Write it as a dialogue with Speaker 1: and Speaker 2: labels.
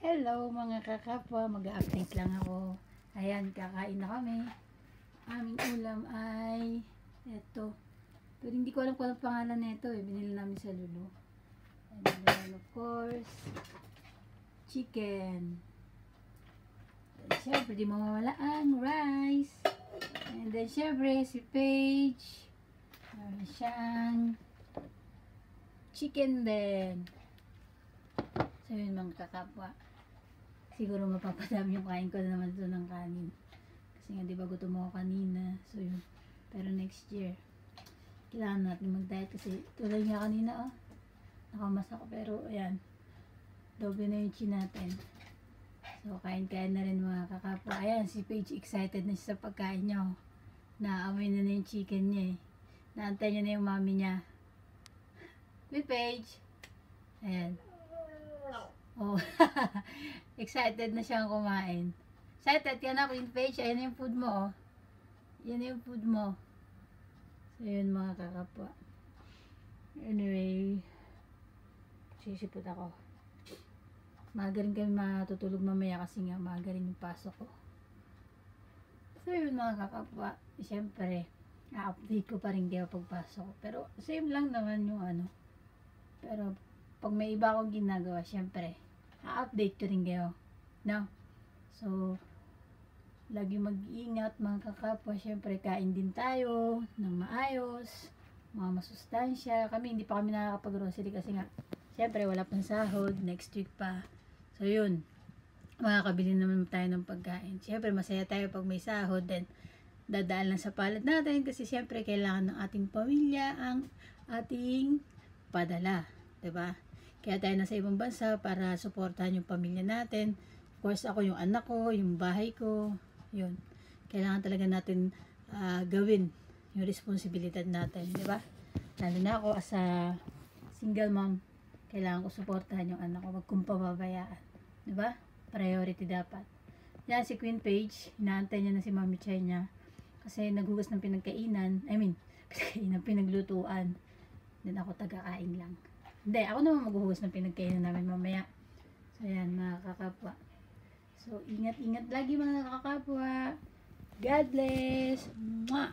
Speaker 1: Hello mga kakapwa, mag-update lang ako. Ayan, kakain na kami. Aming ulam ay eto. Pero hindi ko alam kung anong pangalan nito eh. Binili namin sa Lulu. And then of course, chicken. Then syempre, di mawawala ang rice. And then syempre, si Paige. Meron siyang chicken din. So yun mga kakapwa. Siguro mapapadami yung kain ko na naman ito ng kanin. Kasi nga diba gutom ako kanina. So yun. Pero next year, kailangan natin mag-diet kasi tulad nga kanina nakamas ako. Pero ayan, doble na yung chin natin. So kain-kain na rin mga kakapwa. Ayan, si Paige excited na siya sa pagkain niya. Naamoy na yung chicken niya eh. Naantay niya na yung mami niya. With Paige. Ayan. Oh, excited na siyang kumain. Excited ka na, Queen Paige. Ayan na yung food mo, oh. Yan na yung food mo. So, yun mga kakapwa. Anyway, sisipot ako. Maaga rin kami matutulog mamaya kasi nga maaga rin yung pasok ko. So, yun mga kakapwa. Siyempre, update ko pa rin kayo pagpasok ko. Pero, same lang naman yung ano. Pero, pag may iba akong ginagawa, syempre, update ko rin kayo. No? So, lagi mag-iingat mga kakapwa. Syempre, kain din tayo ng maayos, mga masustansya. Kami, hindi pa kami nakakapag-grocery kasi nga, syempre, wala pang sahod. Next week pa. So, yun. Makakabili naman tayo ng pagkain. Syempre, masaya tayo pag may sahod. Then, dadaan lang sa palad natin kasi syempre, kailangan ng ating pamilya ang ating padala. Diba? Kaya tayo nasa ibang bansa para suportahan yung pamilya natin. Of course, ako yung anak ko, yung bahay ko. Yun. Kailangan talaga natin gawin yung responsibilidad natin. Diba? Lalo na ako as a single mom, kailangan ko suportahan yung anak ko. Wag kong pababayaan. Diba? Priority dapat. Yan si Queen Paige. Inaantay niya na si Mami Chay niya. Kasi naghugas ng pinagkainan. Pinaglutuan. Then ako taga-kain lang. Hindi, ako naman maghuhugas ng pinagkainan namin mamaya. So, yan, mga kakapwa. So, ingat-ingat lagi mga kakapwa. God bless. Mwah!